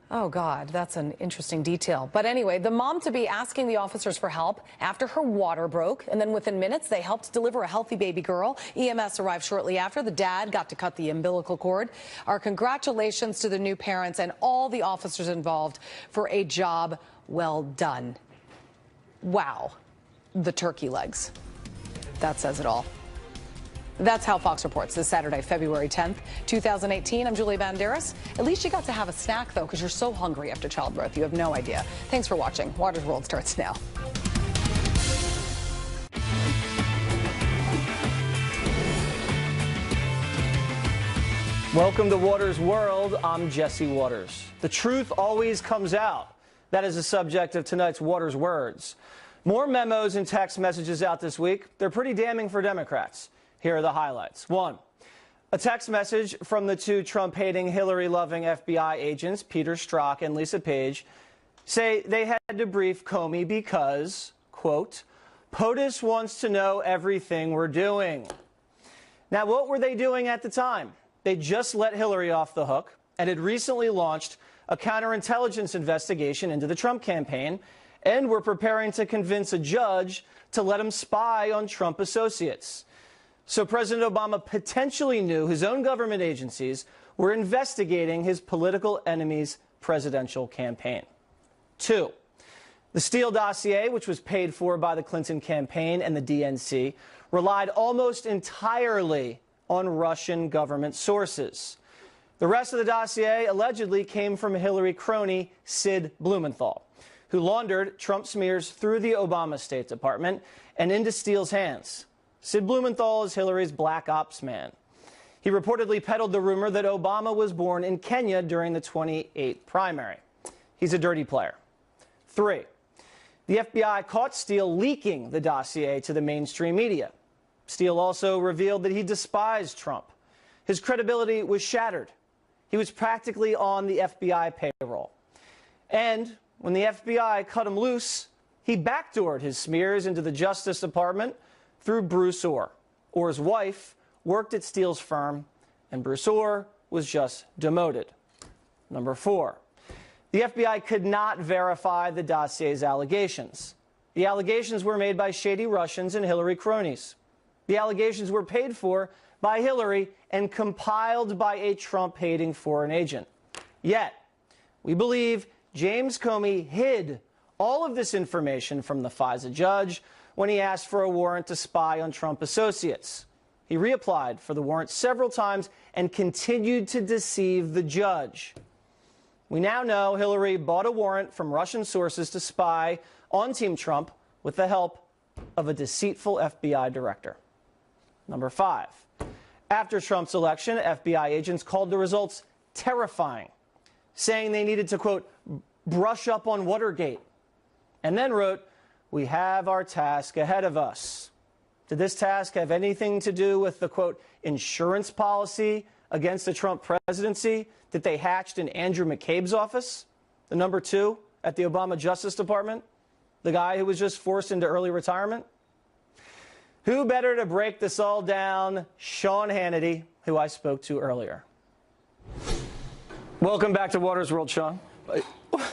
Oh, God, that's an interesting detail. But anyway, the mom-to-be asking the officers for help after her water broke, and then within minutes, they helped deliver a healthy baby girl. EMS arrived shortly after. The dad got to cut the umbilical cord. Our congratulations to the new parents and all the officers involved for a job well done. Wow. The turkey legs. That says it all. That's How Fox reports this Saturday, February 10th, 2018. I'm Julie Banderas. At least you got to have a snack, though, because you're so hungry after childbirth. You have no idea. Thanks for watching. Water's World starts now. Welcome to Water's World. I'm Jesse Waters. The truth always comes out. That is the subject of tonight's Water's Words. More memos and text messages out this week. They're pretty damning for Democrats. Here are the highlights. 1. A text message from the two Trump-hating, Hillary-loving FBI agents, Peter Strzok and Lisa Page, say they had to brief Comey because, quote, POTUS wants to know everything we're doing. Now, what were they doing at the time? They just let Hillary off the hook and had recently launched a counterintelligence investigation into the Trump campaign and were preparing to convince a judge to let him spy on Trump associates. So President Obama potentially knew his own government agencies were investigating his political enemy's presidential campaign. 2. The Steele dossier, which was paid for by the Clinton campaign and the DNC, relied almost entirely on Russian government sources. The rest of the dossier allegedly came from Hillary crony Sid Blumenthal, who laundered Trump smears through the Obama State Department and into Steele's hands. Sid Blumenthal is Hillary's black ops man. He reportedly peddled the rumor that Obama was born in Kenya during the 2008 primary. He's a dirty player. 3. The FBI caught Steele leaking the dossier to the mainstream media. Steele also revealed that he despised Trump. His credibility was shattered. He was practically on the FBI payroll. And when the FBI cut him loose, he backdoored his smears into the Justice Department through Bruce Ohr. Ohr's wife worked at Steele's firm, and Bruce Ohr was just demoted. Number 4, the FBI could not verify the dossier's allegations. The allegations were made by shady Russians and Hillary cronies. The allegations were paid for by Hillary and compiled by a Trump-hating foreign agent. Yet, we believe James Comey hid all of this information from the FISA judge when he asked for a warrant to spy on Trump associates. He reapplied for the warrant several times and continued to deceive the judge. We now know Hillary bought a warrant from Russian sources to spy on Team Trump with the help of a deceitful FBI director. Number 5. After Trump's election, FBI agents called the results terrifying, saying they needed to, quote, brush up on Watergate, and then wrote, we have our task ahead of us. Did this task have anything to do with the, quote, insurance policy against the Trump presidency that they hatched in Andrew McCabe's office, the number 2 at the Obama Justice Department, the guy who was just forced into early retirement? Who better to break this all down? Sean Hannity, who I spoke to earlier. Welcome back to Water's World, Sean.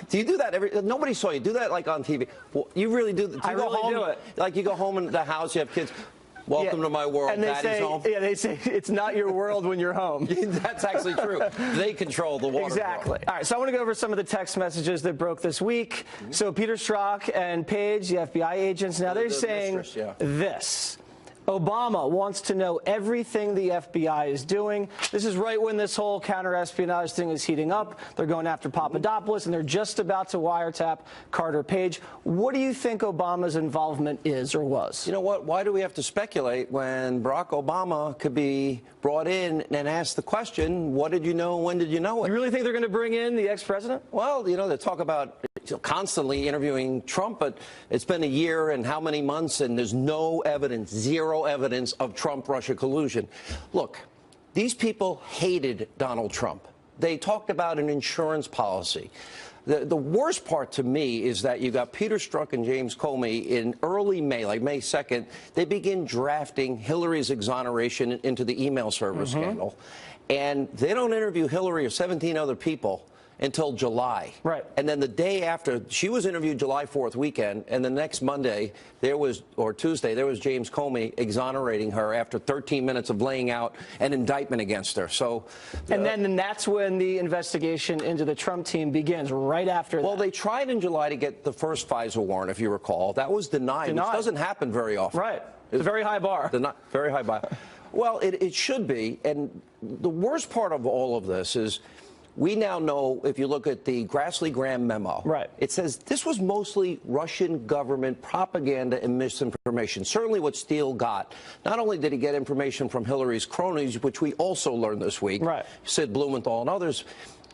Do you do that nobody saw you do that, like, on TV? Well, you really do. I really do it. Like, you go home in the house, you have kids. Welcome to my world. And they Daddy's home. Yeah, they say it's not your world when you're home. That's actually true. They control the water. Exactly. World. All right, so I want to go over some of the text messages that broke this week. So Peter Strzok and Page, the FBI agents, now they're saying this. Obama wants to know everything the FBI is doing. This is right when this whole counter-espionage thing is heating up. They're going after Papadopoulos, and they're just about to wiretap Carter Page. What do you think Obama's involvement is or was? You know what? Why do we have to speculate when Barack Obama could be brought in and asked the question, what did you know, when did you know it? You really think they're going to bring in the ex-president? Well, you know, they talk about constantly interviewing Trump, but it's been a year and how many months, and there's no evidence, zero evidence of Trump-Russia collusion. Look, these people hated Donald Trump. They talked about an insurance policy. The worst part to me is that you got Peter Strzok and James Comey in early May, like May 2nd. They begin drafting Hillary's exoneration into the email server scandal. And they don't interview Hillary or 17 other people until July. Right. And then the day after, she was interviewed July 4th weekend, and the next Monday, or Tuesday, there was James Comey exonerating her after 13 minutes of laying out an indictment against her. So, and then that's when the investigation into the Trump team begins, right after that. Well, they tried in July to get the first FISA warrant, if you recall. That was denied. Which doesn't happen very often. Right. It's a very high bar. Very high bar. Well, it should be. And the worst part of all of this is we now know, if you look at the Grassley-Graham memo, right, it says this was mostly Russian government propaganda and misinformation. Certainly what Steele got. Not only did he get information from Hillary's cronies, which we also learned this week, right, Sid Blumenthal and others,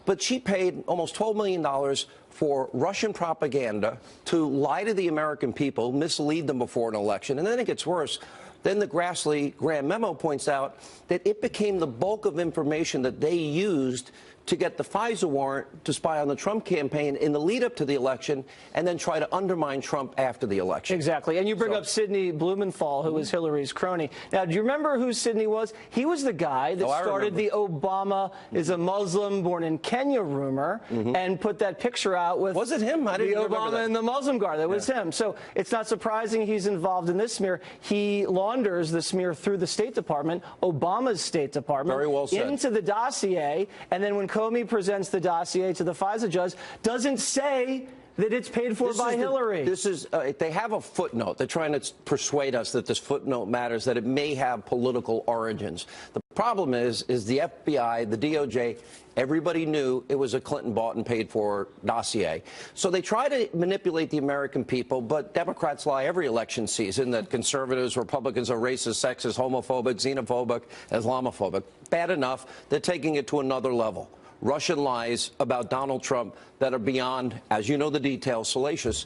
but she paid almost $12 million for Russian propaganda to lie to the American people, mislead them before an election. And then it gets worse. Then the Grassley-Graham memo points out that it became the bulk of information that they used to get the FISA warrant to spy on the Trump campaign in the lead up to the election and then try to undermine Trump after the election. Exactly. And you bring up Sidney Blumenthal, who was Hillary's crony. Now, do you remember who Sidney was? He was the guy that started the Obama is a Muslim born in Kenya rumor and put that picture out with was it him? I didn't the Obama and the Muslim guard. That was him. So it's not surprising he's involved in this smear. He launders the smear through the State Department, Obama's State Department, very well said, into the dossier, and then when Comey presents the dossier to the FISA judge, doesn't say that it's paid for by Hillary. They have a footnote. They're trying to persuade us that this footnote matters, that it may have political origins. The problem is the FBI, the DOJ, everybody knew it was a Clinton bought and paid for dossier. So they try to manipulate the American people, but Democrats lie every election season that conservatives, Republicans are racist, sexist, homophobic, xenophobic, Islamophobic. Bad enough, they're taking it to another level. Russian lies about Donald Trump that are beyond, as you know the details, salacious.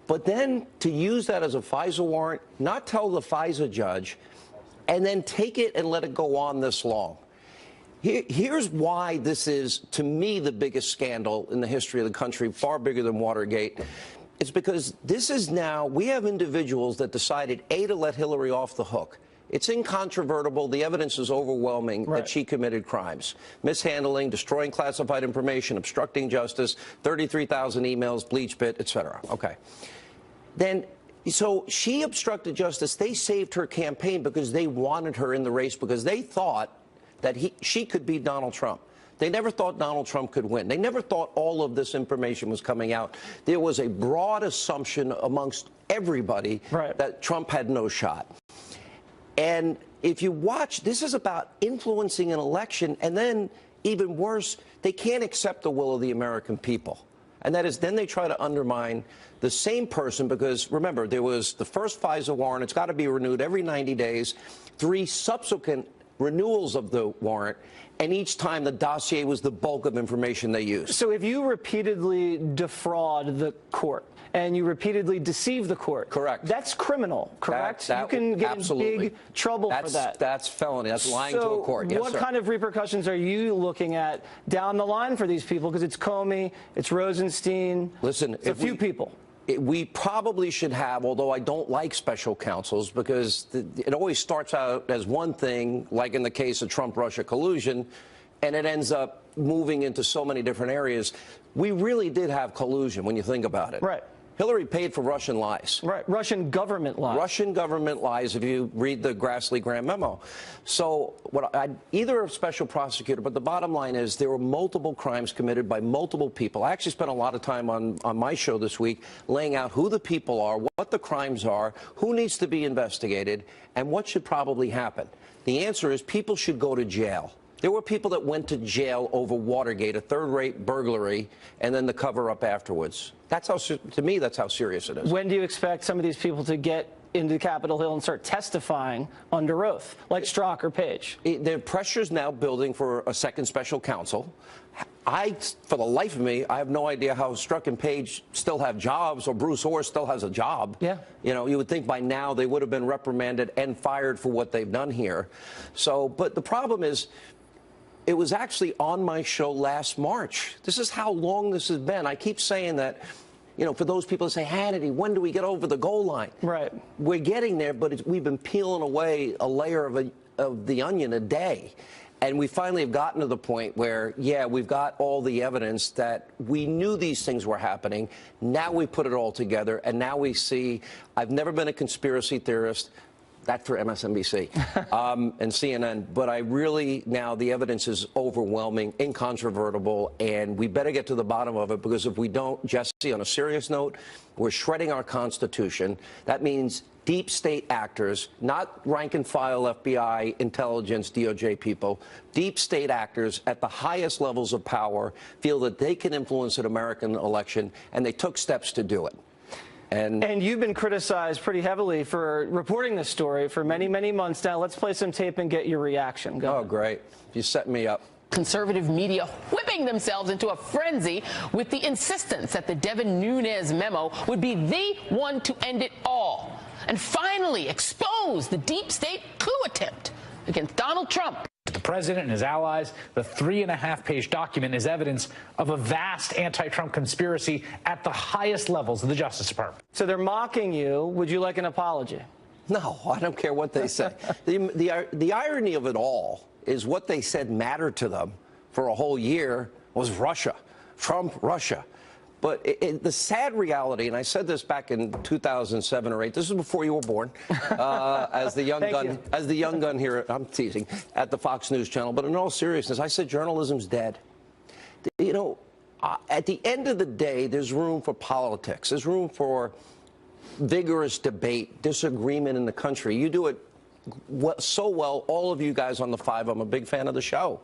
But then to use that as a FISA warrant, not tell the FISA judge, and then take it and let it go on this long. Here's why this is, to me, the biggest scandal in the history of the country, far bigger than Watergate. It's because this is now, we have individuals that decided, A, to let Hillary off the hook. It's incontrovertible. The evidence is overwhelming that she committed crimes. Mishandling, destroying classified information, obstructing justice, 33,000 emails, bleach pit, etc. Okay. Then, so she obstructed justice. They saved her campaign because they wanted her in the race because they thought that she could beat Donald Trump. They never thought Donald Trump could win. They never thought all of this information was coming out. There was a broad assumption amongst everybody that Trump had no shot. And if you watch, this is about influencing an election, and then, even worse, they can't accept the will of the American people. And that is, then they try to undermine the same person because, remember, there was the first FISA warrant. It's got to be renewed every 90 days. 3 subsequent renewals of the warrant, and each time the dossier was the bulk of information they used. So if you repeatedly defraud the court, and you repeatedly deceive the court. Correct. That's criminal, correct? You can get in big trouble for that. That's felony. That's lying to a court. Yes, what kind of repercussions are you looking at down the line for these people? Because it's Comey, it's Rosenstein. Listen, it's a few people. We probably should have, although I don't like special counsels, because it always starts out as one thing, like in the case of Trump-Russia collusion, and it ends up moving into so many different areas. We really did have collusion when you think about it. Right. Hillary paid for Russian lies. Right. Russian government lies. Russian government lies, if you read the Grassley-Graham memo. So either a special prosecutor, but the bottom line is there were multiple crimes committed by multiple people. I actually spent a lot of time on my show this week laying out who the people are, what the crimes are, who needs to be investigated, and what should probably happen. The answer is people should go to jail. There were people that went to jail over Watergate, a third-rate burglary, and then the cover-up afterwards. That's how, to me, that's how serious it is. When do you expect some of these people to get into Capitol Hill and start testifying under oath, like Strzok or Page? The pressure's now building for a second special counsel. For the life of me, I have no idea how Strzok and Page still have jobs, or Bruce Orr still has a job. Yeah. You know, you would think by now they would have been reprimanded and fired for what they've done here. So, but the problem is, it was actually on my show last March. This is how long this has been. I keep saying that, you know, for those people that say, Hannity, when do we get over the goal line? Right. We're getting there, but we've been peeling away a layer of the onion a day. And we finally have gotten to the point where, yeah, we've got all the evidence that we knew these things were happening. Now we put it all together, and now we see, I've never been a conspiracy theorist. That for MSNBC and CNN. But I really, now the evidence is overwhelming, incontrovertible, and we better get to the bottom of it, because if we don't, Jesse, on a serious note, we're shredding our Constitution. That means deep state actors, not rank and file FBI, intelligence, DOJ people, deep state actors at the highest levels of power feel that they can influence an American election, and they took steps to do it. And you've been criticized pretty heavily for reporting this story for many, many months now. Let's play some tape and get your reaction. Go ahead. Great. You set me up. Conservative media whipping themselves into a frenzy with the insistence that the Devin Nunes memo would be the one to end it all and finally expose the deep state coup attempt against Donald Trump. The president and his allies, the 3.5-page document is evidence of a vast anti-Trump conspiracy at the highest levels of the Justice Department. So they're mocking you. Would you like an apology? No, I don't care what they say. The irony of it all is what they said mattered to them for a whole year was Russia, Trump, Russia. But the sad reality, and I said this back in 2007 or 8, this is before you were born, as the young gun here, I'm teasing, at the Fox News Channel. But in all seriousness, I said journalism's dead. You know, at the end of the day, there's room for politics. There's room for vigorous debate, disagreement in the country. You do it so well, all of you guys on the Five. I'm a big fan of the show.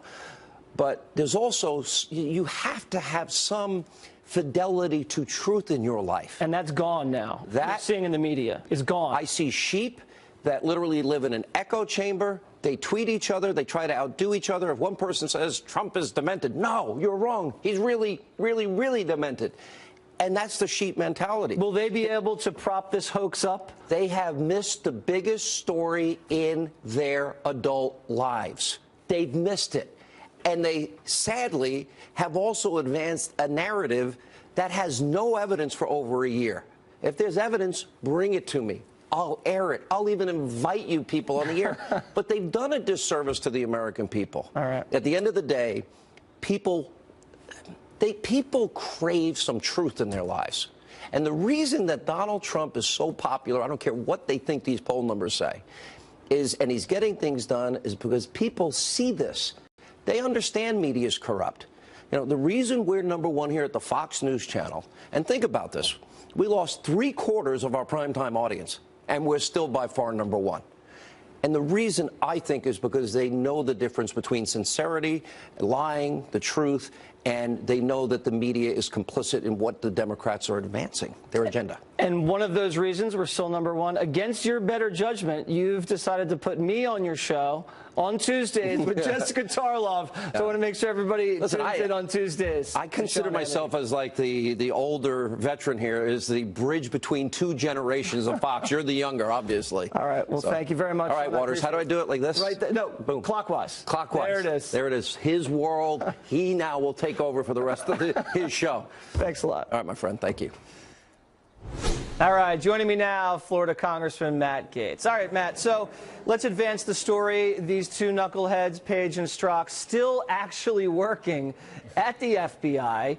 But there's also, you have to have some fidelity to truth in your life. And that's gone now. That you're seeing in the media is gone. I see sheep that literally live in an echo chamber. They tweet each other. They try to outdo each other. If one person says Trump is demented, no, you're wrong. He's really, really, really demented. And that's the sheep mentality. Will they be able to prop this hoax up? They have missed the biggest story in their adult lives. They've missed it. And they, sadly, have also advanced a narrative that has no evidence for over a year. If there's evidence, bring it to me. I'll air it. I'll even invite you people on the air. But they've done a disservice to the American people. All right. At the end of the day, people crave some truth in their lives. And the reason that Donald Trump is so popular, I don't care what they think these poll numbers say, and he's getting things done, is because people see this. They understand media is corrupt. You know, the reason we're #1 here at the Fox News Channel, and think about this, we lost 3/4 of our primetime audience, and we're still by far #1. And the reason, I think, is because they know the difference between sincerity, lying, the truth, and they know that the media is complicit in what the Democrats are advancing, their agenda. And one of those reasons we're still #1, against your better judgment, you've decided to put me on your show on Tuesdays with Jessica Tarlov. So I want to make sure everybody tunes in on Tuesdays. I consider myself as like the older veteran here, is the bridge between two generations of Fox. You're the younger, obviously. All right. Well, thank you very much. All right, Waters, how do I do it? Like this? Right there. No, boom. Clockwise. Clockwise. There it is. There it is. His world. He now will take over for the rest of his show. Thanks a lot. All right, my friend. Thank you. All right, joining me now, Florida Congressman Matt Gaetz. All right, Matt, so let's advance the story. These two knuckleheads, Page and Strzok, still actually working at the FBI.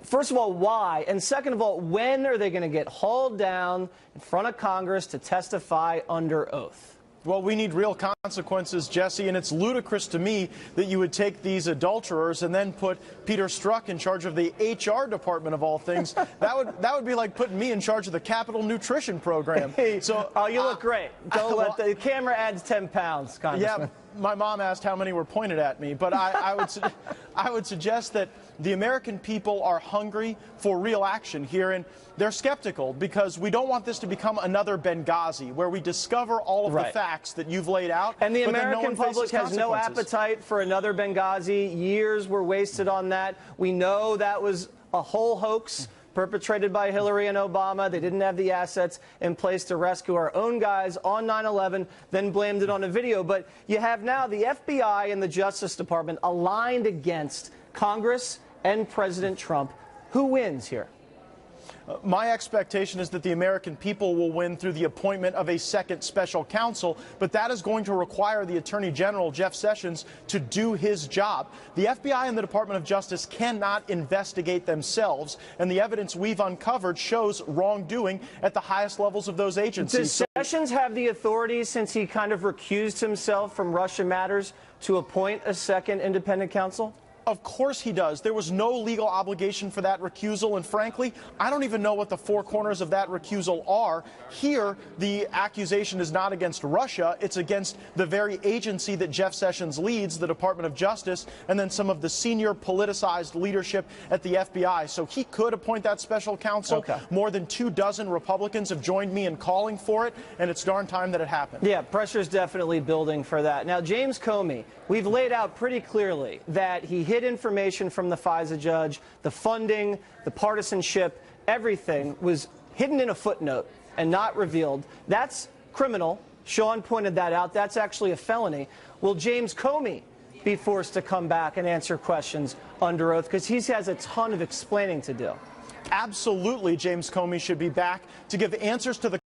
First of all, why? And second of all, when are they going to get hauled down in front of Congress to testify under oath? Well, we need real consequences, Jesse, and it's ludicrous to me that you would take these adulterers and then put Peter Strzok in charge of the HR department of all things. That would be like putting me in charge of the Capital Nutrition Program. Hey, so, you look great. Don't let the camera adds 10 pounds, Congressman. Yeah, my mom asked how many were pointed at me, but I would suggest that the American people are hungry for real action here, and they're skeptical because we don't want this to become another Benghazi where we discover all of the facts that you've laid out. And the American public has no appetite for another Benghazi. Years were wasted on that. We know that was a whole hoax perpetrated by Hillary and Obama. They didn't have the assets in place to rescue our own guys on 9/11, then blamed it on a video. But you have now the FBI and the Justice Department aligned against Congress and President Trump. Who wins here? My expectation is that the American people will win through the appointment of a second special counsel, but that is going to require the Attorney General, Jeff Sessions, to do his job. The FBI and the Department of Justice cannot investigate themselves, and the evidence we've uncovered shows wrongdoing at the highest levels of those agencies. Does Sessions have the authority, since he kind of recused himself from Russia Matters, to appoint a second independent counsel? Of course he does. There was no legal obligation for that recusal, and frankly, I don't even know what the four corners of that recusal are. Here, the accusation is not against Russia, it's against the very agency that Jeff Sessions leads, the Department of Justice, and then some of the senior politicized leadership at the FBI. So he could appoint that special counsel. Okay. More than 24 Republicans have joined me in calling for it, and it's darn time that it happened. Yeah, pressure's definitely building for that. Now, James Comey, we've laid out pretty clearly that he hid information from the FISA judge, the funding, the partisanship, everything was hidden in a footnote and not revealed. That's criminal. Sean pointed that out. That's actually a felony. Will James Comey be forced to come back and answer questions under oath? Because he has a ton of explaining to do. Absolutely, James Comey should be back to give answers to the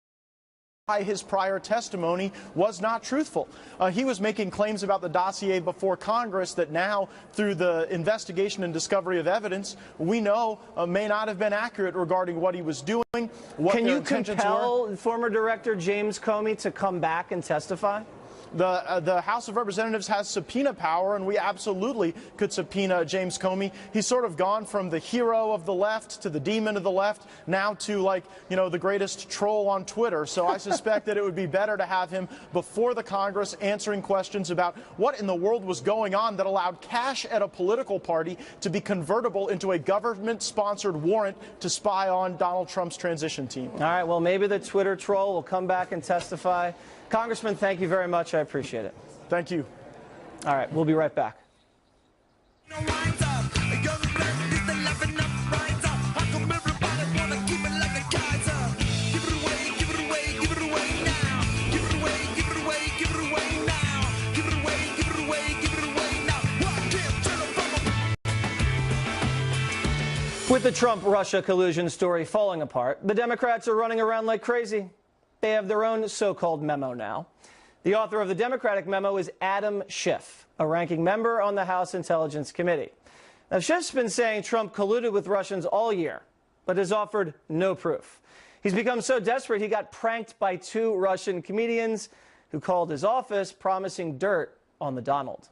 why his prior testimony was not truthful. He was making claims about the dossier before Congress that now, through the investigation and discovery of evidence, we know may not have been accurate regarding what he was doing, what Can their you intentions compel were. former Director James Comey to come back and testify? The House of Representatives has subpoena power, and we absolutely could subpoena James Comey. He's sort of gone from the hero of the left to the demon of the left, now to, like, you know, the greatest troll on Twitter. So I suspect that it would be better to have him before the Congress answering questions about what in the world was going on that allowed cash at a political party to be convertible into a government-sponsored warrant to spy on Donald Trump's transition team. All right, well, maybe the Twitter troll will come back and testify. Congressman, thank you very much. I appreciate it. Thank you. All right, we'll be right back. With the Trump-Russia collusion story falling apart, the Democrats are running around like crazy. They have their own so-called memo now. The author of the Democratic memo is Adam Schiff, a ranking member on the House Intelligence Committee. Now, Schiff's been saying Trump colluded with Russians all year, but has offered no proof. He's become so desperate he got pranked by 2 Russian comedians who called his office promising dirt on the Donald.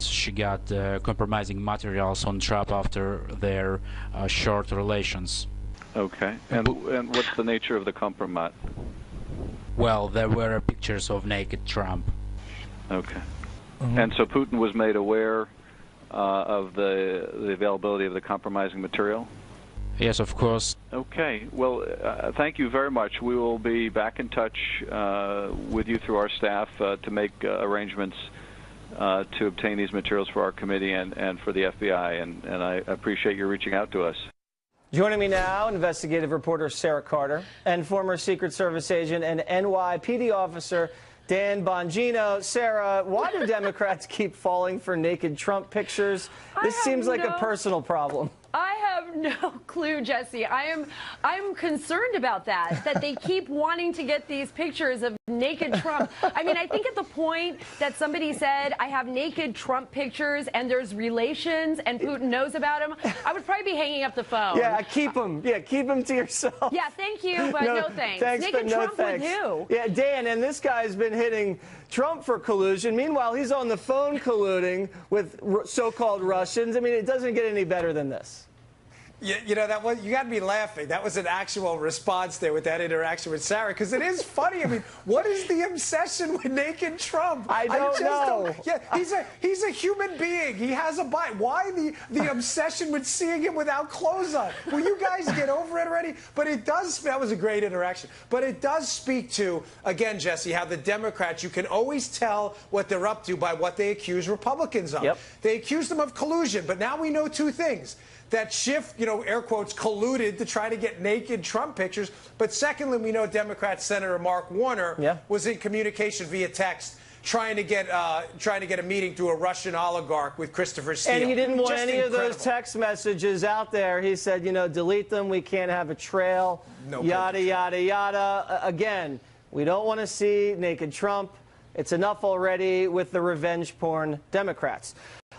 She got compromising materials on Trump after their short relations. Okay. And what's the nature of the compromise? Well, there were pictures of naked Trump. Okay. And so Putin was made aware of the availability of the compromising material? Yes, of course. Okay. Well, thank you very much. We will be back in touch with you through our staff to make arrangements to obtain these materials for our committee and for the FBI, and I appreciate you reaching out to us. Joining me now, investigative reporter Sarah Carter and former Secret Service agent and NYPD officer Dan Bongino. Sarah, why do Democrats keep falling for naked Trump pictures? This seems like a personal problem. I have no clue, Jesse. I'm concerned about that they keep wanting to get these pictures of naked Trump. I mean, I think at the point that somebody said, I have naked Trump pictures and there's relations and Putin knows about them, I would probably be hanging up the phone. Yeah, keep them. Yeah, keep them to yourself. Yeah, thank you, but no thanks. but Naked no Trump thanks. with who? Yeah, Dan, and this guy's been hitting Trump for collusion. Meanwhile, he's on the phone colluding with so-called Russians. I mean, it doesn't get any better than this. You know, you got me laughing. That was an actual response there with that interaction with Sarah, because it is funny. I mean, what is the obsession with naked Trump? I just know. Yeah, he's a human being. He has a body. Why the obsession with seeing him without clothes on? Will you guys get over it already? But it does. That was a great interaction. But it does speak to, again, Jesse, how the Democrats, you can always tell what they're up to by what they accuse Republicans of. Yep. They accuse them of collusion, but now we know 2 things. That Schiff, you know, air quotes, colluded to try to get naked Trump pictures. But secondly, we know Democrat Senator Mark Warner was in communication via text trying to get a meeting through a Russian oligarch with Christopher Steele. And he didn't want Just any of those incredible. text messages out there. He said, you know, delete them. We can't have a trail. No yada, paper trail. yada, yada. Again, we don't want to see naked Trump. It's enough already with the revenge porn Democrats.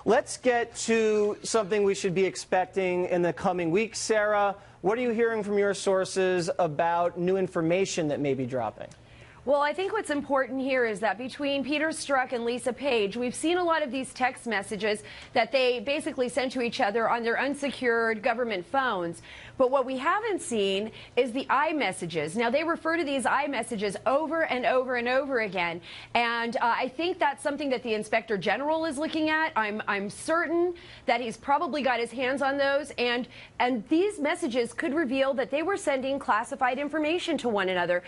Let's get to something we should be expecting in the coming weeks, Sarah. What are you hearing from your sources about new information that may be dropping? Well, I think what's important here is that between Peter Strzok and Lisa Page, we've seen a lot of these text messages that they basically send to each other on their unsecured government phones. But what we haven't seen is the iMessages. Now, they refer to these iMessages over and over and over again. And I think that's something that the Inspector General is looking at. I'm certain that he's probably got his hands on those. And these messages could reveal that they were sending classified information to one another.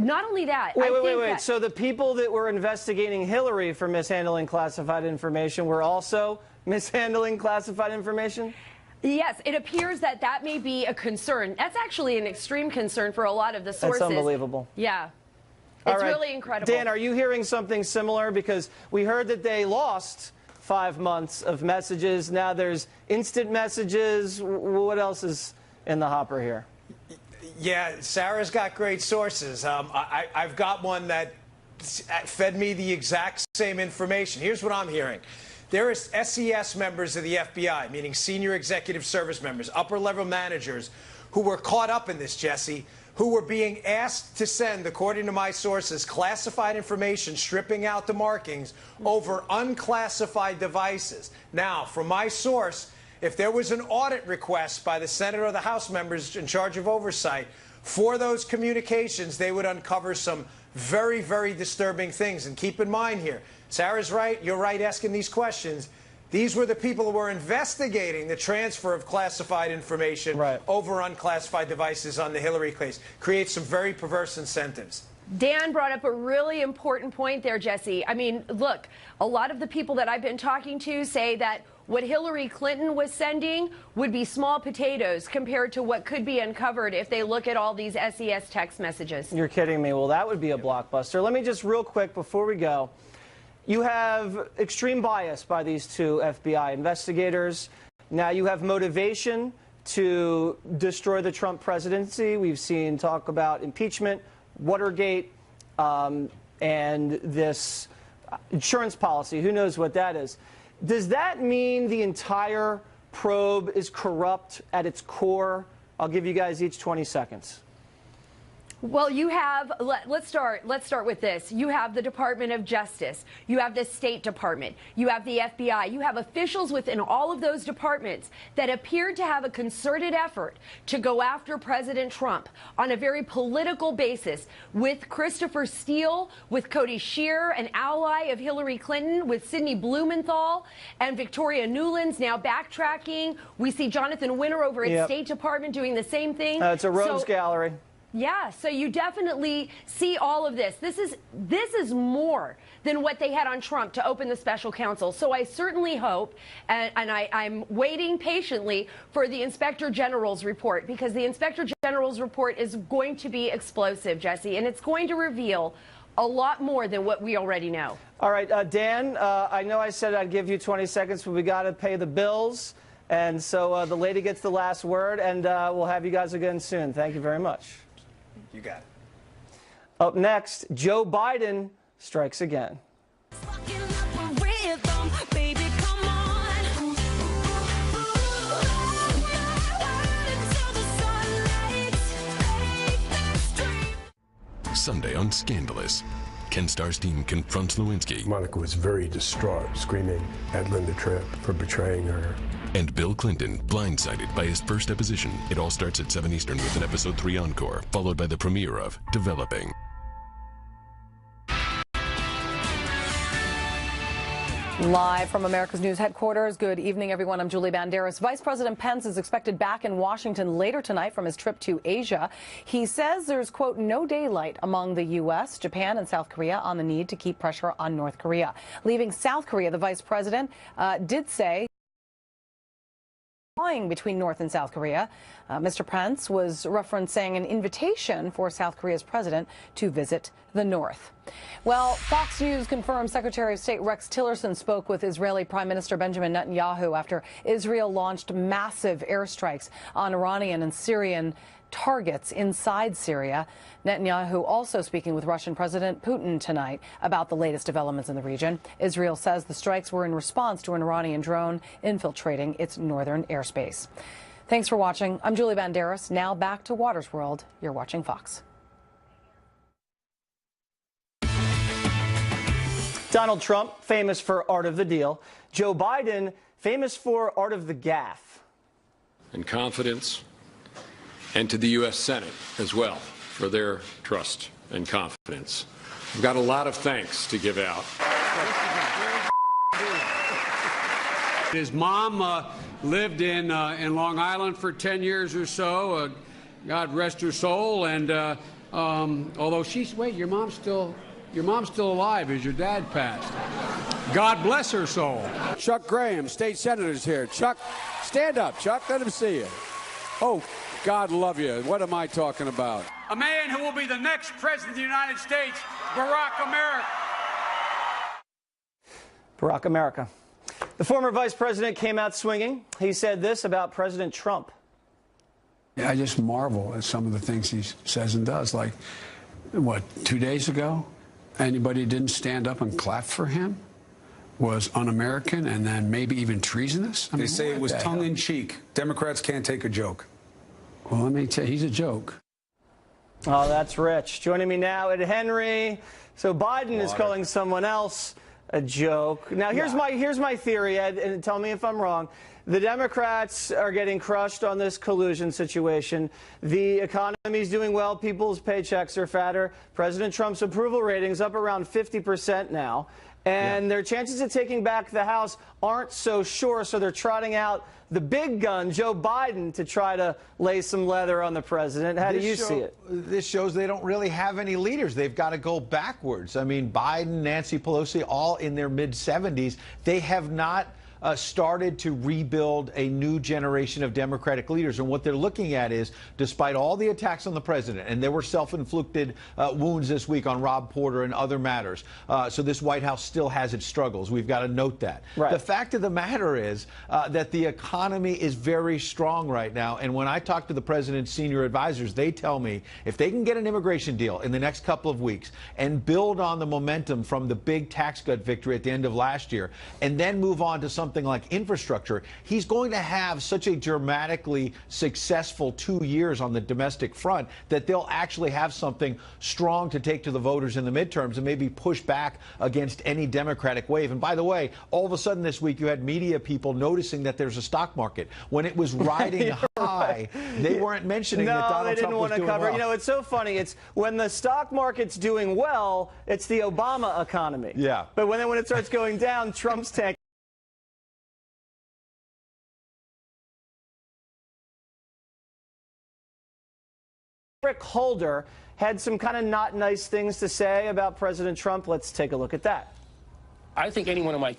Not only that, Wait. So the people that were investigating Hillary for mishandling classified information were also mishandling classified information? Yes, it appears that that may be a concern. That's actually an extreme concern for a lot of the sources. That's unbelievable. Yeah. All It's right. really incredible. Dan, are you hearing something similar? Because we heard that they lost 5 months of messages. Now there's instant messages. What else is in the hopper here? Yeah, Sarah's got great sources. I've got one that fed me the exact same information. Here's what I'm hearing. There are SES members of the FBI, meaning senior executive service members, upper-level managers, who were caught up in this, Jesse, who were being asked to send, according to my sources, classified information, stripping out the markings, over unclassified devices. Now, from my source, if there was an audit request by the Senate or the House members in charge of oversight for those communications, they would uncover some very, very disturbing things. And keep in mind here, Sarah's right, you're right asking these questions. These were the people who were investigating the transfer of classified information over unclassified devices on the Hillary case. Creates some very perverse incentives. Dan brought up a really important point there, Jesse. I mean, look, a lot of the people that I've been talking to say that what Hillary Clinton was sending would be small potatoes compared to what could be uncovered if they look at all these SES text messages. You're kidding me. Well, that would be a blockbuster. Let me just real quick before we go. You have extreme bias by these two FBI investigators. Now you have motivation to destroy the Trump presidency. We've seen talk about impeachment, Watergate, and this insurance policy. Who knows what that is? Does that mean the entire probe is corrupt at its core? I'll give you guys each 20 seconds. Well, you have, let's start with this. You have the Department of Justice. You have the State Department. You have the FBI. You have officials within all of those departments that appeared to have a concerted effort to go after President Trump on a very political basis with Christopher Steele, with Cody Shear, an ally of Hillary Clinton, with Sidney Blumenthal and Victoria Nuland's now backtracking. We see Jonathan Winter over at State Department doing the same thing. It's a rogues gallery. Yeah, so you definitely see all of this. This is more than what they had on Trump to open the special counsel. So I certainly hope, and I'm waiting patiently for the Inspector General's report, because the Inspector General's report is going to be explosive, Jesse, and it's going to reveal a lot more than what we already know. All right, Dan, I know I said I'd give you 20 seconds, but we got to pay the bills. And so the lady gets the last word, and we'll have you guys again soon. Thank you very much. You got it. Up next, Joe Biden strikes again. Sunday on Scandalous. Ken Starr's team confronts Lewinsky. Monica was very distraught, screaming at Linda Tripp for betraying her. And Bill Clinton, blindsided by his first deposition. It all starts at 7 Eastern with an episode 3 encore, followed by the premiere of Developing. Live from America's News headquarters. Good evening, everyone. I'm Julie Banderas. Vice President Pence is expected back in Washington later tonight from his trip to Asia. He says there's, quote, no daylight among the U.S., Japan, and South Korea on the need to keep pressure on North Korea. Leaving South Korea, the vice president did say between North and South Korea. Mr. Pence was referencing an invitation for South Korea's president to visit the North. Well, Fox News confirmed Secretary of State Rex Tillerson spoke with Israeli Prime Minister Benjamin Netanyahu after Israel launched massive airstrikes on Iranian and Syrian targets inside Syria. Netanyahu also speaking with Russian President Putin tonight about the latest developments in the region. Israel says the strikes were in response to an Iranian drone infiltrating its northern airspace. Thanks for watching. I'm Julie Banderas. Now back to Watters World. You're watching Fox. Donald Trump, famous for art of the deal. Joe Biden, famous for art of the gaffe. And confidence, and to the U.S. Senate as well for their trust and confidence. We've got a lot of thanks to give out. His mom lived in Long Island for 10 years or so. God rest her soul. And although wait, your mom's still alive as your dad passed. God bless her soul. Chuck Graham, state senator's here. Chuck, stand up. Chuck, let him see you. Oh, God love you. What am I talking about? A man who will be the next president of the United States, Barack America. Barack America. The former vice president came out swinging. He said this about President Trump. I just marvel at some of the things he says and does. Like, what, 2 days ago, anybody who didn't stand up and clap for him was un-American and then maybe even treasonous? They say it was tongue-in-cheek. Democrats can't take a joke. Well, let me tell you, he's a joke. Oh, that's rich. Joining me now, Ed Henry. So Biden is calling someone else a joke. Now, here's my theory, Ed, and tell me if I'm wrong. The Democrats are getting crushed on this collusion situation. The economy's doing well. People's paychecks are fatter. President Trump's approval ratings up around 50% now. And their chances of taking back the House aren't so sure, so they're trotting out the big gun, Joe Biden, to try to lay some leather on the president. How do you see it? This shows they don't really have any leaders. They've got to go backwards. I mean, Biden, Nancy Pelosi, all in their mid-70s. They have not started to rebuild a new generation of Democratic leaders. And what they're looking at is, despite all the attacks on the president, and there were self-inflicted wounds this week on Rob Porter and other matters, so this White House still has its struggles. We've got to note that. Right. The fact of the matter is that the economy is very strong right now. And when I talk to the president's senior advisors, they tell me if they can get an immigration deal in the next couple of weeks and build on the momentum from the big tax cut victory at the end of last year, and then move on to something like infrastructure, he's going to have such a dramatically successful 2 years on the domestic front that they'll actually have something strong to take to the voters in the midterms and maybe push back against any Democratic wave. And by the way, all of a sudden this week you had media people noticing that there's a stock market. When it was riding high, they weren't mentioning that Donald Trump was doing well. You know, it's so funny. It's when the stock market's doing well, it's the Obama economy. Yeah. But when it starts going down, Trump's tanking. Eric Holder had some kind of not nice things to say about President Trump. Let's take a look at that. I think anyone in my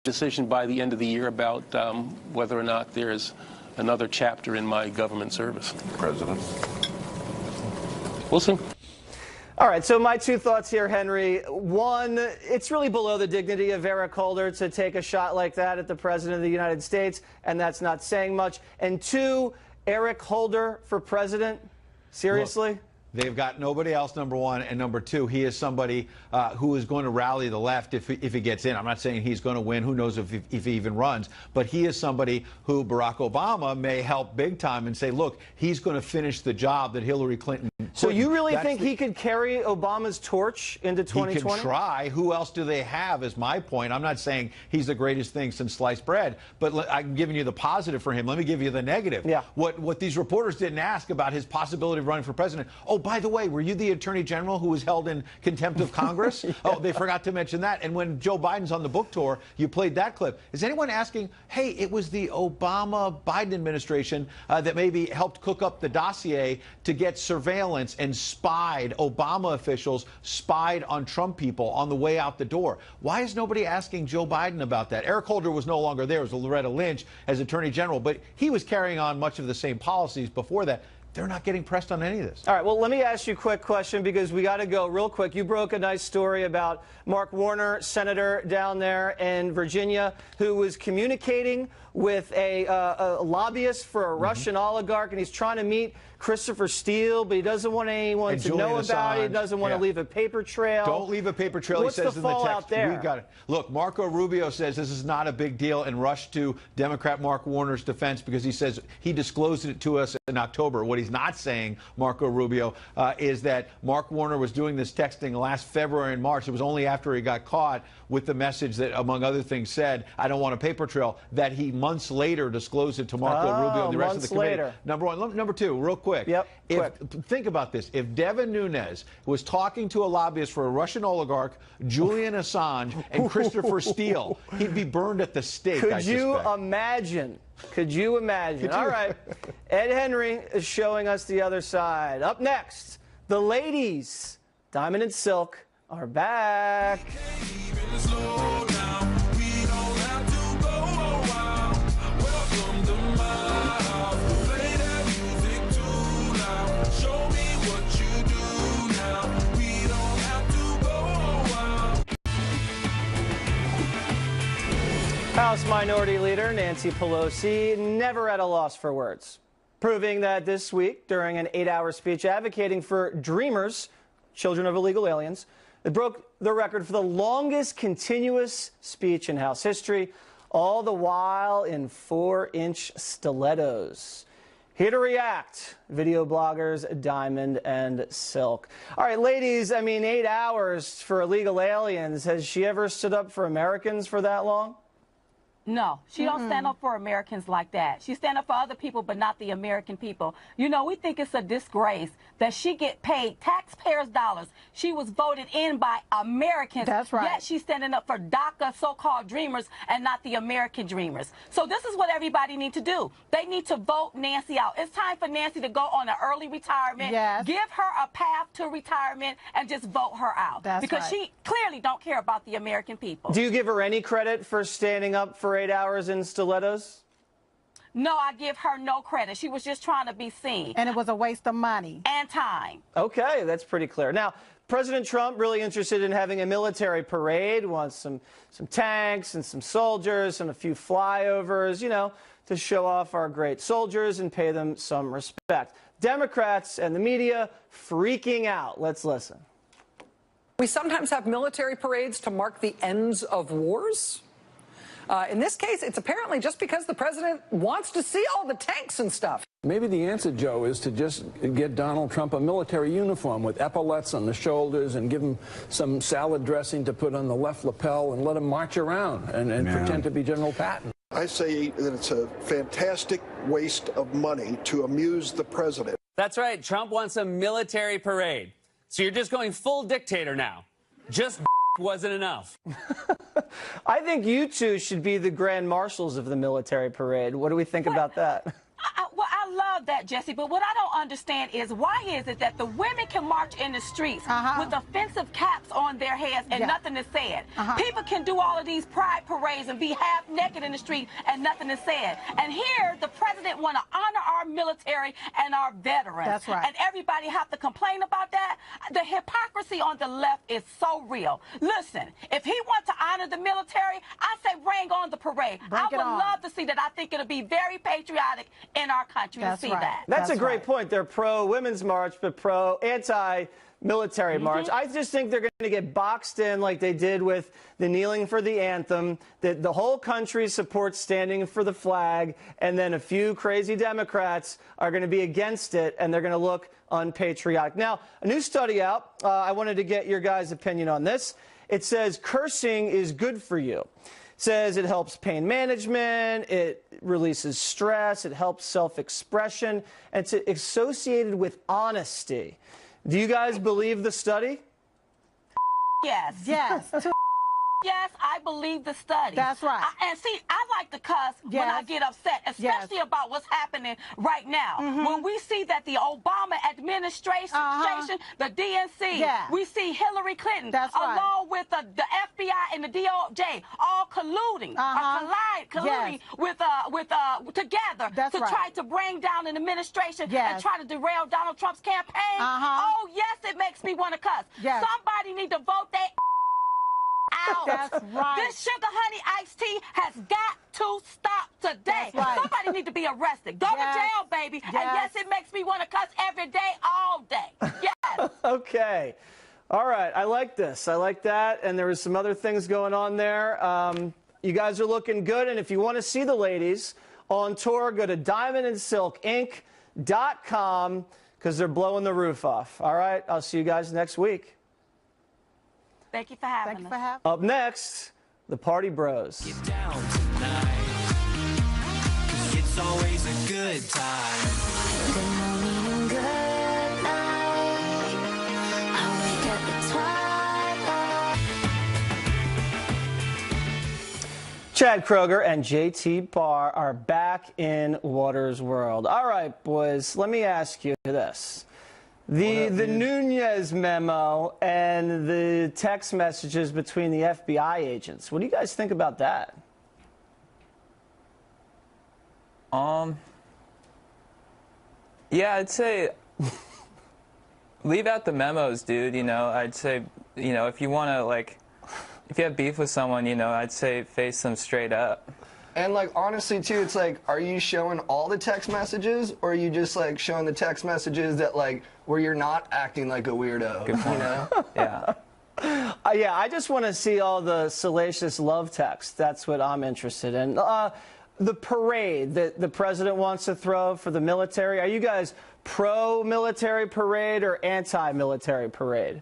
decision by the end of the year about whether or not there's another chapter in my government service. President. We'll see. All right, so my two thoughts here, Henry. One, it's really below the dignity of Eric Holder to take a shot like that at the President of the United States, and that's not saying much. And two, Eric Holder for president? Seriously? Look, they've got nobody else, number one. And number two, he is somebody who is going to rally the left if he gets in. I'm not saying he's going to win. Who knows if he even runs. But he is somebody who Barack Obama may help big time and say, look, he's going to finish the job that Hillary Clinton. So you really think he could carry Obama's torch into 2020? He can try. Who else do they have is my point. I'm not saying he's the greatest thing since sliced bread, but I'm giving you the positive for him. Let me give you the negative. Yeah. What these reporters didn't ask about his possibility of running for president. Oh, by the way, were you the attorney general who was held in contempt of Congress? Yeah. Oh, they forgot to mention that. And when Joe Biden's on the book tour, you played that clip. Is anyone asking, hey, it was the Obama-Biden administration that maybe helped cook up the dossier to get surveillance Pence and spied, Obama officials spied on Trump people on the way out the door. Why is nobody asking Joe Biden about that? Eric Holder was no longer there. It was Loretta Lynch as Attorney General, but he was carrying on much of the same policies before that. They're not getting pressed on any of this. All right, well, let me ask you a quick question because we got to go real quick. You broke a nice story about Mark Warner, senator down there in Virginia, who was communicating with a lobbyist for a Russian oligarch, and he's trying to meet Christopher Steele, but he doesn't want anyone And to Julian know about it. He Assange. doesn't want to leave a paper trail. Don't leave a paper trail, What's he says the in the fallout text. there? We've got it. Look, Marco Rubio says this is not a big deal and rushed to Democrat Mark Warner's defense because he says he disclosed it to us in October. What he's not saying, Marco Rubio, is that Mark Warner was doing this texting last February and March. It was only after he got caught with the message that, among other things, said, I don't want a paper trail, that he months later disclosed it to Marco Rubio and the rest of the committee. Later. Number one. Number two, real quick. Yep. Think about this. If Devin Nunes was talking to a lobbyist for a Russian oligarch, Julian Assange, and Christopher Steele, he'd be burned at the stake, I Could you suspect. imagine? Could you imagine? All right. Ed Henry is showing us the other side. Up next, the ladies, Diamond and Silk, are back. House Minority Leader Nancy Pelosi never at a loss for words, proving that this week during an 8-hour speech advocating for Dreamers, children of illegal aliens, it broke the record for the longest continuous speech in House history, all the while in 4-inch stilettos. Here to react, video bloggers Diamond and Silk. All right, ladies, I mean, 8 hours for illegal aliens. Has she ever stood up for Americans for that long? No, she don't stand up for Americans like that. She stand up for other people, but not the American people. You know, we think it's a disgrace that she get paid taxpayers' dollars. She was voted in by Americans. That's right. Yet she's standing up for DACA so-called dreamers and not the American dreamers. So this is what everybody needs to do. They need to vote Nancy out. It's time for Nancy to go on an early retirement. Yes. Give her a path to retirement and just vote her out. That's because right. she clearly don't care about the American people. Do you give her any credit for standing up for 8 hours in stilettos? No, I give her no credit. She was just trying to be seen. And it was a waste of money. And time. Okay, that's pretty clear. Now, President Trump really interested in having a military parade, wants some tanks and some soldiers and a few flyovers, you know, to show off our great soldiers and pay them some respect. Democrats and the media freaking out. Let's listen. We sometimes have military parades to mark the ends of wars. In this case, it's apparently just because the president wants to see all the tanks and stuff. Maybe the answer, Joe, is to just get Donald Trump a military uniform with epaulets on the shoulders and give him some salad dressing to put on the left lapel and let him march around and pretend to be General Patton. I say that it's a fantastic waste of money to amuse the president. That's right. Trump wants a military parade. So you're just going full dictator now. Just wasn't enough. I think you two should be the grand marshals of the military parade. What do we think about that? Well, I love that, Jesse, but what I don't understand is why is it that the women can march in the streets with offensive caps on their heads and nothing is said? People can do all of these pride parades and be half naked in the street and nothing is said. And here, the president want to honor our military and our veterans. That's right. And everybody have to complain about that. The hypocrisy on the left is so real. Listen, if he wants to honor the military, I say bring on the parade. I would love to see that. I think it'll be very patriotic in our country to see that. That's a great point. They're pro-women's march, but pro-anti-military march. I just think they're going to get boxed in like they did with the kneeling for the anthem, that the whole country supports standing for the flag, and then a few crazy Democrats are going to be against it, and they're going to look unpatriotic. Now, a new study out. I wanted to get your guys' opinion on this. It says cursing is good for you. Says it helps pain management, it releases stress, it helps self-expression, and it's associated with honesty. Do you guys believe the study? Yes. Yes. Yes, I believe the study. That's right. And see, I like to cuss when I get upset, especially about what's happening right now. When we see that the Obama administration, the DNC, we see Hillary Clinton, along with the FBI and the DOJ, all colluding, colluding together to try to bring down an administration and try to derail Donald Trump's campaign. Oh, yes, it makes me want to cuss. Somebody need to vote their out. That's right. This sugar honey iced tea has got to stop today. Somebody need to be arrested. Go to jail, baby. And yes, it makes me want to cuss every day, all day. Yes. Okay. All right. I like this. I like that. And there was some other things going on there. You guys are looking good. And if you want to see the ladies on tour, go to diamondandsilkinc.com because they're blowing the roof off. All right. I'll see you guys next week. Thank you for having us. Up next, the Party Bros. Get down tonight, 'cause it's always a good time. Good morning and good night. I wake up at twilight. Chad Kroger and JT Barr are back in Waters World. All right, boys, let me ask you this. The Nunes memo and the text messages between the FBI agents. What do you guys think about that? Yeah, I'd say leave out the memos, dude. You know, I'd say, you know, if you want to, like, if you have beef with someone, you know, I'd say face them straight up. And, like, honestly, too, it's like, are you showing all the text messages, or are you just, like, showing the text messages that, like, where you're not acting like a weirdo, Good point. You know? Yeah. Yeah, I just want to see all the salacious love text. That's what I'm interested in. The parade that the president wants to throw for the military, are you guys pro-military parade or anti-military parade?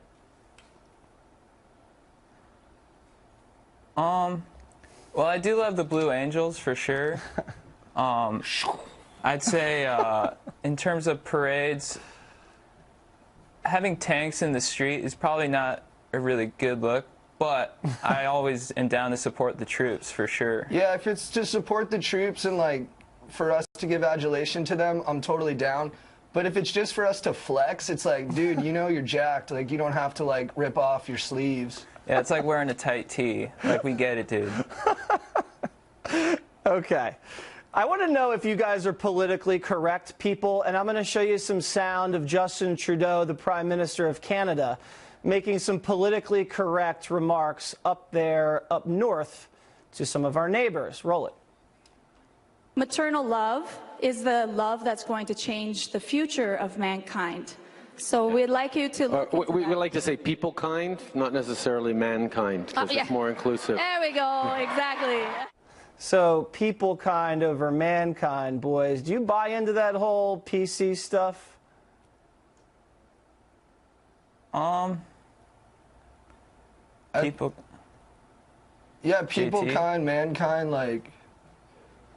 Well, I do love the Blue Angels for sure. I'd say in terms of parades, having tanks in the street is probably not a really good look, but I always am down to support the troops for sure. Yeah, if it's to support the troops and, like, for us to give adulation to them, I'm totally down. But if it's just for us to flex, it's like, dude, you know you're jacked. Like, you don't have to, like, rip off your sleeves. Yeah, it's like wearing a tight tee. Like, we get it, dude. Okay. I want to know if you guys are politically correct people, and I'm going to show you some sound of Justin Trudeau, the Prime Minister of Canada, making some politically correct remarks up there, up north, to some of our neighbors. Roll it. Maternal love is the love that's going to change the future of mankind. So we'd like you to look we like to say people kind, not necessarily mankind, because it's more inclusive. There we go, exactly. So people kind over mankind, boys. Do you buy into that whole PC stuff? People. Yeah, people JT? kind, mankind, like,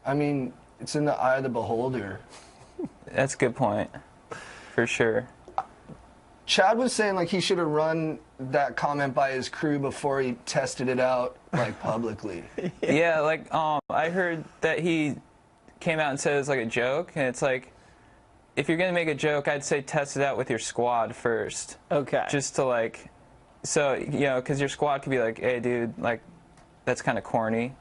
I mean, it's in the eye of the beholder. That's a good point, for sure. Chad was saying, like, he should have run that comment by his crew before he tested it out, like, publicly. Yeah, like, I heard that he came out and said it was like a joke, and it's like, if you're gonna make a joke, I'd say test it out with your squad first. Okay. Just to, like, so, you know, because your squad could be like, hey, dude, like, that's kind of corny.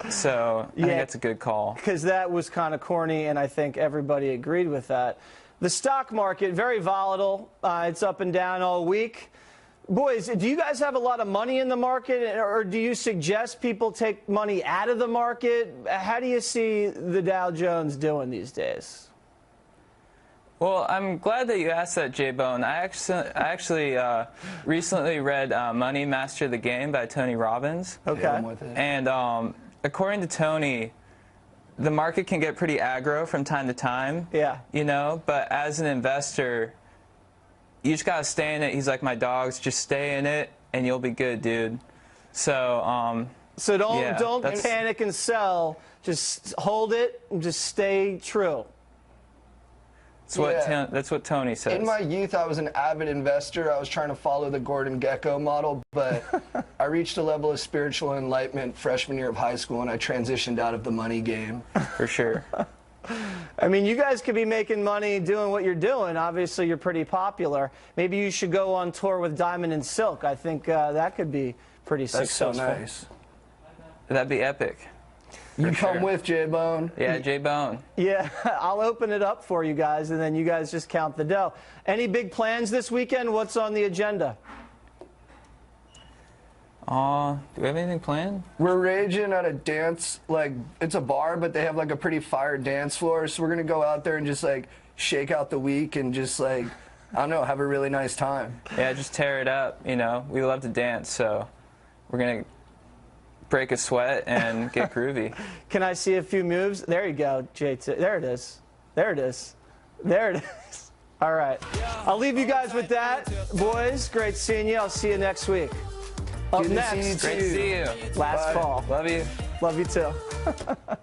So I think that's a good call. Because that was kind of corny, and I think everybody agreed with that. The stock market, very volatile. It's up and down all week. Boys, do you guys have a lot of money in the market, or do you suggest people take money out of the market? How do you see the Dow Jones doing these days? Well, I'm glad that you asked that, J-Bone. I actually recently read Money, Master the Game by Tony Robbins. Okay. And according to Tony, the market can get pretty aggro from time to time. Yeah. You know, but as an investor, you just got to stay in it. He's like my dogs. Just stay in it, and you'll be good, dude. So, So don't yeah, panic and sell. Just hold it and just stay true. That's what Tony says. In my youth, I was an avid investor. I was trying to follow the Gordon Gekko model, but I reached a level of spiritual enlightenment freshman year of high school, and I transitioned out of the money game. For sure. I mean, you guys could be making money doing what you're doing. Obviously, you're pretty popular. Maybe you should go on tour with Diamond and Silk. I think that could be pretty successful. That's so nice. That'd be epic. You come with J-Bone. Yeah, J-Bone. Yeah, I'll open it up for you guys, and then you guys just count the dough. Any big plans this weekend? What's on the agenda? Do we have anything planned? We're raging at a dance, like, it's a bar, but they have, like, a pretty fire dance floor, so we're going to go out there and just, like, shake out the week and just, like, I don't know, have a really nice time. Yeah, just tear it up, you know. We love to dance, so we're going to break a sweat and get groovy. Can I see a few moves? There you go, JT. There it is. There it is. There it is. All right. I'll leave you guys with that. Boys, great seeing you. I'll see you next week. Up Good to next. see you, Great to see you. Last Bye. call. Love you. Love you too.